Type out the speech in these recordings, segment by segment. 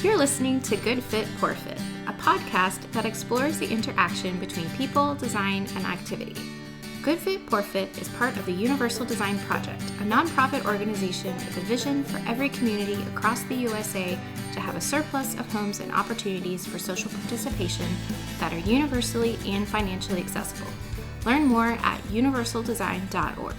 You're listening to Good Fit, Poor Fit, a podcast that explores the interaction between people, design, and activity. Good Fit, Poor Fit is part of the Universal Design Project, a nonprofit organization with a vision for every community across the USA to have a surplus of homes and opportunities for social participation that are universally and financially accessible. Learn more at universaldesign.org.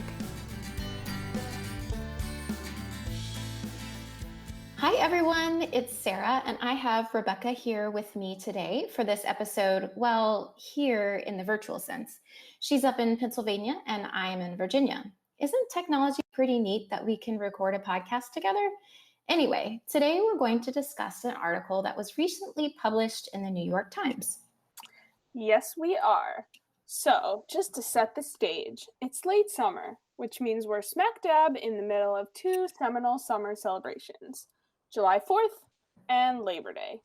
Hi everyone, it's Sarah, and I have Rebecca here with me today for this episode, well, here in the virtual sense. She's up in Pennsylvania and I am in Virginia. Isn't technology pretty neat that we can record a podcast together? Anyway, today we're going to discuss an article that was recently published in the New York Times. Yes, we are. So, just to set the stage, it's late summer, which means we're smack dab in the middle of two seminal summer celebrations, July 4th and Labor Day.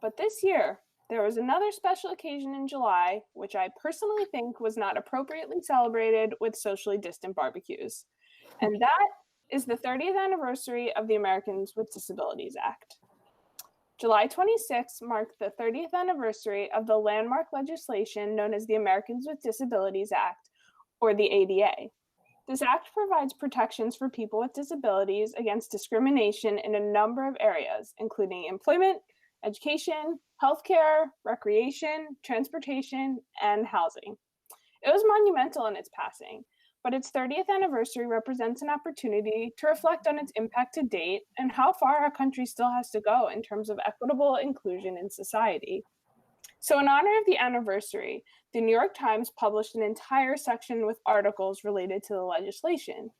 But this year, there was another special occasion in July, which I personally think was not appropriately celebrated with socially distant barbecues. And that is the 30th anniversary of the Americans with Disabilities Act. July 26 marked the 30th anniversary of the landmark legislation known as the Americans with Disabilities Act, or the ADA. This act provides protections for people with disabilities against discrimination in a number of areas, including employment, education, healthcare, recreation, transportation, and housing. It was monumental in its passing, but its 30th anniversary represents an opportunity to reflect on its impact to date and how far our country still has to go in terms of equitable inclusion in society. So in honor of the anniversary, the New York Times published an entire section with articles related to the legislation.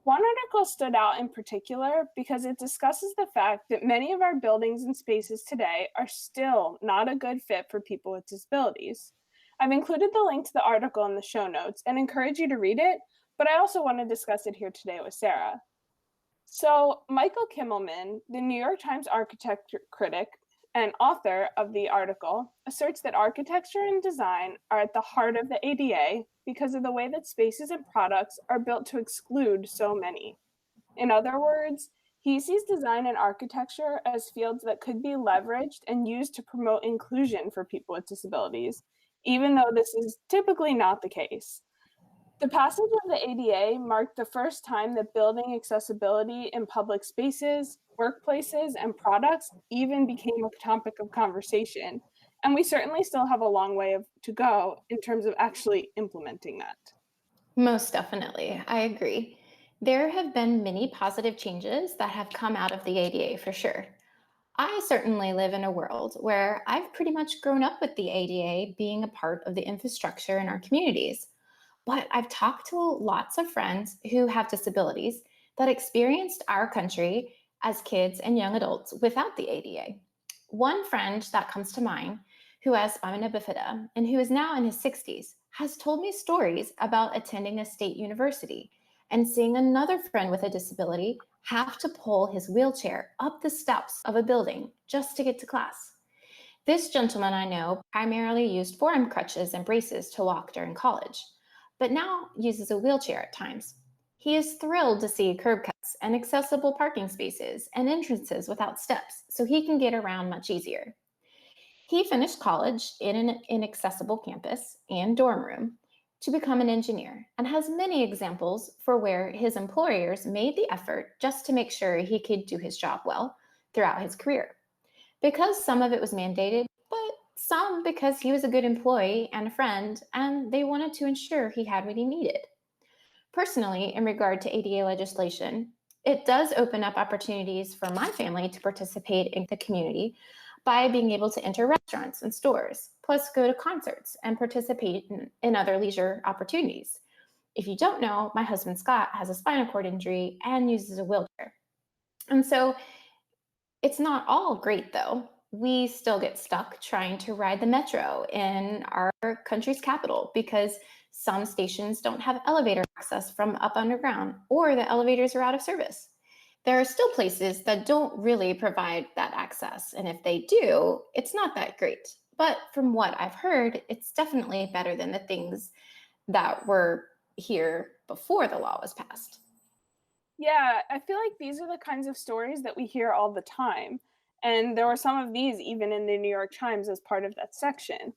One article stood out in particular because it discusses the fact that many of our buildings and spaces today are still not a good fit for people with disabilities. I've included the link to the article in the show notes and encourage you to read it, but I also want to discuss it here today with Sarah. So Michael Kimmelman, the New York Times architecture critic and author of the article, asserts that architecture and design are at the heart of the ADA because of the way that spaces and products are built to exclude so many. In other words, he sees design and architecture as fields that could be leveraged and used to promote inclusion for people with disabilities, even though this is typically not the case. The passage of the ADA marked the first time that building accessibility in public spaces, workplaces, and products even became a topic of conversation. And we certainly still have a long way to go in terms of actually implementing that. Most definitely, I agree. There have been many positive changes that have come out of the ADA for sure. I certainly live in a world where I've pretty much grown up with the ADA being a part of the infrastructure in our communities. But I've talked to lots of friends who have disabilities that experienced our country as kids and young adults without the ADA. One friend that comes to mind who has spina bifida and who is now in his 60s has told me stories about attending a state university and seeing another friend with a disability have to pull his wheelchair up the steps of a building just to get to class. This gentleman I know primarily used forearm crutches and braces to walk during college, but now uses a wheelchair at times. He is thrilled to see curb cuts and accessible parking spaces and entrances without steps so he can get around much easier. He finished college in an inaccessible campus and dorm room to become an engineer and has many examples for where his employers made the effort just to make sure he could do his job well throughout his career. Because some of it was mandated, but some because he was a good employee and a friend, and they wanted to ensure he had what he needed. Personally, in regard to ADA legislation, it does open up opportunities for my family to participate in the community by being able to enter restaurants and stores, plus go to concerts and participate in other leisure opportunities. If you don't know, my husband Scott has a spinal cord injury and uses a wheelchair. And so it's not all great though. We still get stuck trying to ride the metro in our country's capital because some stations don't have elevator access from up underground or the elevators are out of service. There are still places that don't really provide that access, and if they do, it's not that great. But from what I've heard, it's definitely better than the things that were here before the law was passed. Yeah, I feel like these are the kinds of stories that we hear all the time. And there were some of these even in the New York Times as part of that section.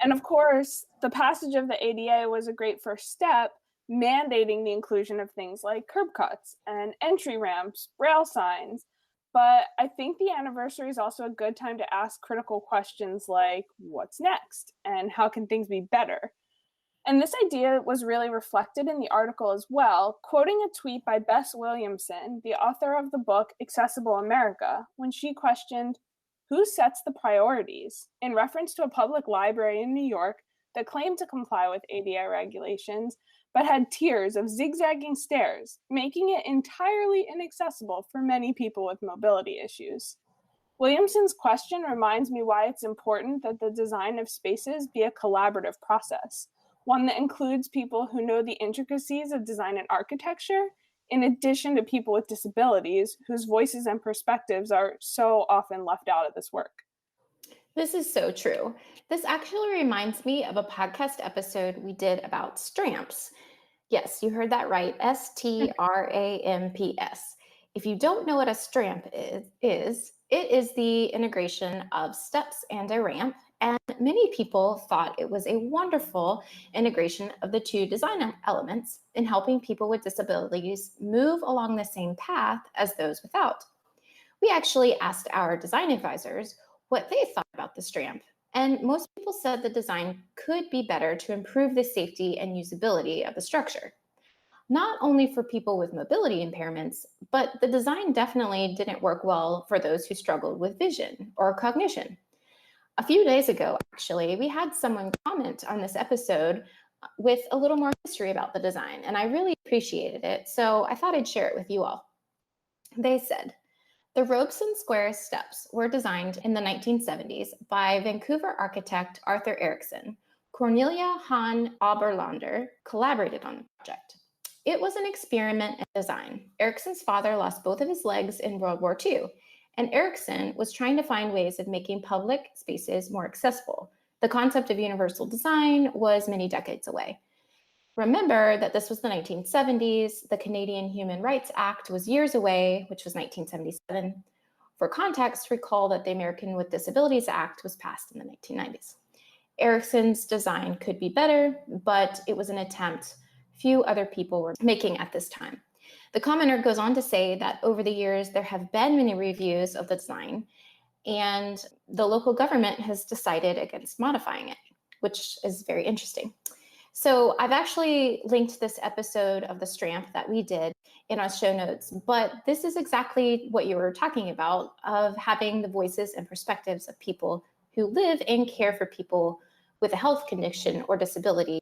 And of course, the passage of the ADA was a great first step, mandating the inclusion of things like curb cuts and entry ramps, braille signs. But I think the anniversary is also a good time to ask critical questions like what's next and how can things be better? And this idea was really reflected in the article as well, quoting a tweet by Bess Williamson, the author of the book Accessible America, when she questioned, who sets the priorities? In reference to a public library in New York that claimed to comply with ADA regulations, but had tiers of zigzagging stairs, making it entirely inaccessible for many people with mobility issues. Williamson's question reminds me why it's important that the design of spaces be a collaborative process, one that includes people who know the intricacies of design and architecture, in addition to people with disabilities whose voices and perspectives are so often left out of this work. This is so true. This actually reminds me of a podcast episode we did about stramps. Yes, you heard that right. STRAMPS. If you don't know what a stramp is it is the integration of steps and a ramp. And many people thought it was a wonderful integration of the two design elements in helping people with disabilities move along the same path as those without. We actually asked our design advisors what they thought about the stramp, and most people said the design could be better to improve the safety and usability of the structure. Not only for people with mobility impairments, but the design definitely didn't work well for those who struggled with vision or cognition. A few days ago, actually, we had someone comment on this episode with a little more history about the design, and I really appreciated it, so I thought I'd share it with you all. They said, the ropes and square steps were designed in the 1970s by Vancouver architect Arthur Erickson. Cornelia Hahn Oberlander collaborated on the project. It was an experiment in design. Erickson's father lost both of his legs in World War II, and Erickson was trying to find ways of making public spaces more accessible. The concept of universal design was many decades away. Remember that this was the 1970s. The Canadian Human Rights Act was years away, which was 1977. For context, recall that the American with Disabilities Act was passed in the 1990s. Erickson's design could be better, but it was an attempt few other people were making at this time. The commenter goes on to say that over the years, there have been many reviews of the design, and the local government has decided against modifying it, which is very interesting. So I've actually linked this episode of the Stramp that we did in our show notes, but this is exactly what you were talking about, of having the voices and perspectives of people who live and care for people with a health condition or disability,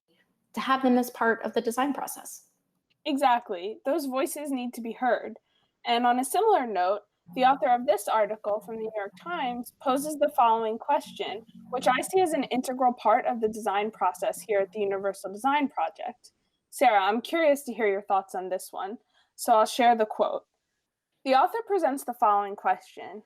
to have them as part of the design process. Exactly. Those voices need to be heard. And on a similar note, the author of this article from the New York Times poses the following question, which I see as an integral part of the design process here at the Universal Design Project. Sarah, I'm curious to hear your thoughts on this one, so I'll share the quote. The author presents the following question.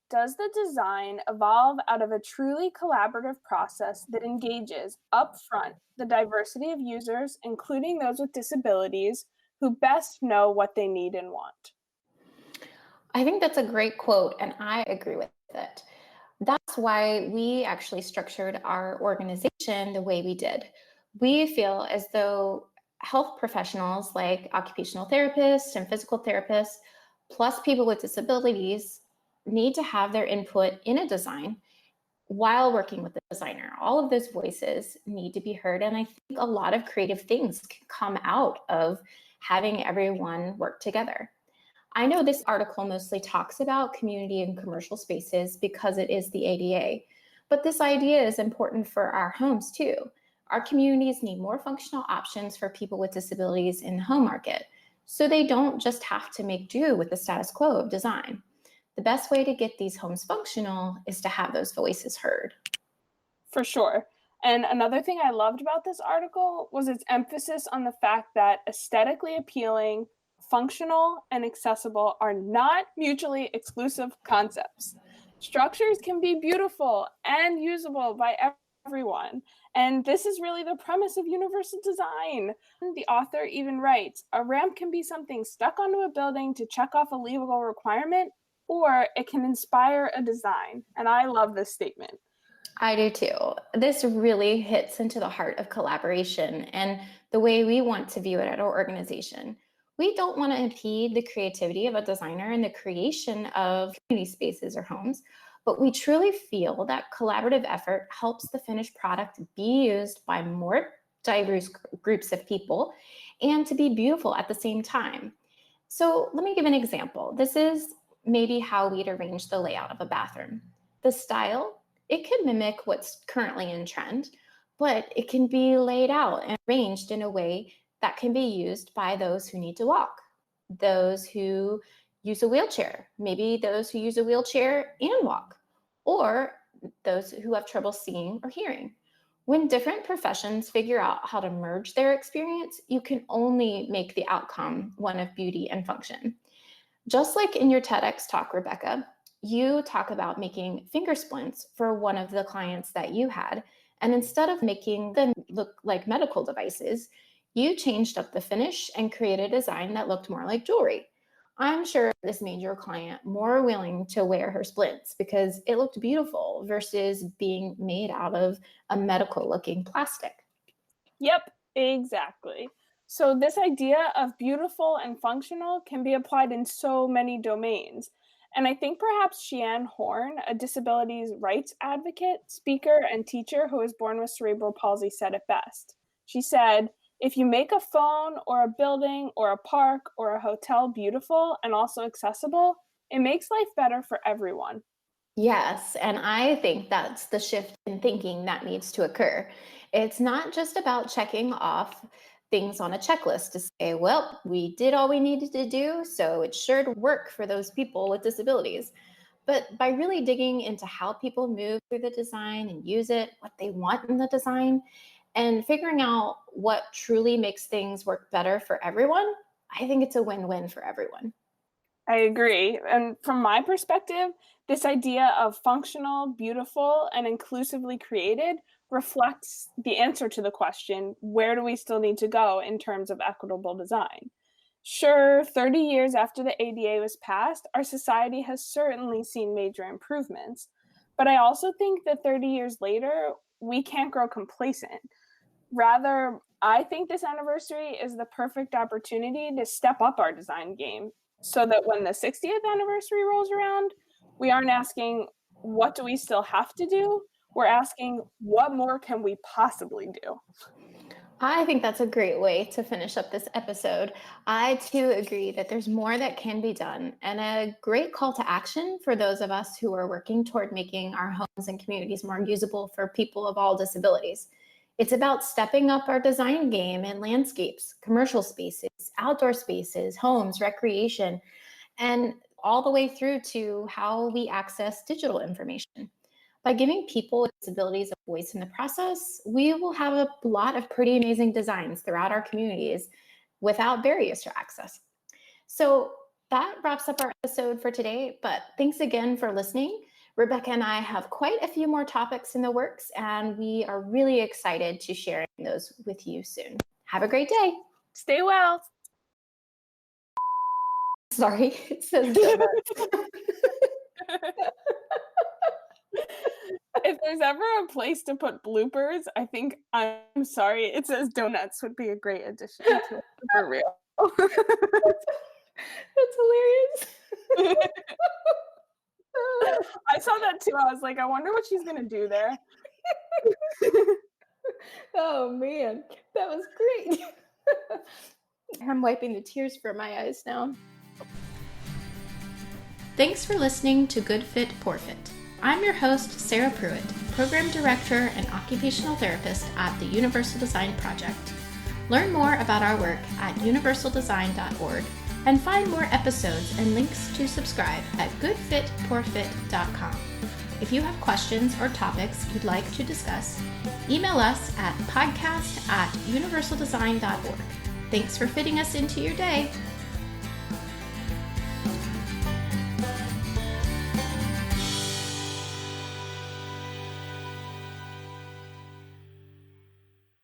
Does the design evolve out of a truly collaborative process that engages upfront the diversity of users, including those with disabilities, who best know what they need and want? I think that's a great quote, and I agree with it. That's why we actually structured our organization the way we did. We feel as though health professionals like occupational therapists and physical therapists, plus people with disabilities, need to have their input in a design while working with the designer. All of those voices need to be heard. And I think a lot of creative things can come out of having everyone work together. I know this article mostly talks about community and commercial spaces because it is the ADA, but this idea is important for our homes too. Our communities need more functional options for people with disabilities in the home market, so they don't just have to make do with the status quo of design. The best way to get these homes functional is to have those voices heard. For sure. And another thing I loved about this article was its emphasis on the fact that aesthetically appealing, functional, and accessible are not mutually exclusive concepts. Structures can be beautiful and usable by everyone. And this is really the premise of universal design. The author even writes, a ramp can be something stuck onto a building to check off a legal requirement, or it can inspire a design. And I love this statement. I do too. This really hits into the heart of collaboration and the way we want to view it at our organization. We don't want to impede the creativity of a designer in the creation of community spaces or homes, but we truly feel that collaborative effort helps the finished product be used by more diverse groups of people and to be beautiful at the same time. So let me give an example. This is maybe how we'd arrange the layout of a bathroom. The style, it can mimic what's currently in trend, but it can be laid out and arranged in a way that can be used by those who need to walk, those who use a wheelchair, maybe those who use a wheelchair and walk, or those who have trouble seeing or hearing. When different professions figure out how to merge their experience, you can only make the outcome one of beauty and function. Just like in your TEDx talk, Rebecca, you talk about making finger splints for one of the clients that you had. And instead of making them look like medical devices, you changed up the finish and created a design that looked more like jewelry. I'm sure this made your client more willing to wear her splints because it looked beautiful versus being made out of a medical looking plastic. Yep, exactly. So this idea of beautiful and functional can be applied in so many domains. And I think perhaps Sheann Horn, a disabilities rights advocate, speaker, and teacher who was born with cerebral palsy, said it best. She said, if you make a phone or a building or a park or a hotel beautiful and also accessible, it makes life better for everyone. Yes, and I think that's the shift in thinking that needs to occur. It's not just about checking off things on a checklist to say, well, we did all we needed to do, so it sure to work for those people with disabilities. But by really digging into how people move through the design and use it, what they want in the design, and figuring out what truly makes things work better for everyone, I think it's a win-win for everyone. I agree. And from my perspective, this idea of functional, beautiful, and inclusively created reflects the answer to the question, where do we still need to go in terms of equitable design? Sure, 30 years after the ADA was passed, our society has certainly seen major improvements. But I also think that 30 years later, we can't grow complacent. Rather, I think this anniversary is the perfect opportunity to step up our design game so that when the 60th anniversary rolls around, we aren't asking, what do we still have to do? We're asking, what more can we possibly do? I think that's a great way to finish up this episode. I too agree that there's more that can be done and a great call to action for those of us who are working toward making our homes and communities more usable for people of all disabilities. It's about stepping up our design game in landscapes, commercial spaces, outdoor spaces, homes, recreation, and all the way through to how we access digital information. By giving people with disabilities a voice in the process, we will have a lot of pretty amazing designs throughout our communities without barriers to access. So that wraps up our episode for today, but thanks again for listening. Rebecca and I have quite a few more topics in the works, and we are really excited to share those with you soon. Have a great day. Stay well. Sorry, it says donuts. If there's ever a place to put bloopers, I think I'm sorry, it says donuts would be a great addition to it for real. That's hilarious. I saw that too. I was like, I wonder what she's gonna do there. Oh man, that was great. I'm wiping the tears from my eyes now. Thanks for listening to Good Fit, Poor Fit. I'm your host, Sarah Pruitt, Program Director and Occupational Therapist at the Universal Design Project. Learn more about our work at universaldesign.org and find more episodes and links to subscribe at goodfitpoorfit.com. If you have questions or topics you'd like to discuss, email us at podcast@universaldesign.org. Thanks for fitting us into your day.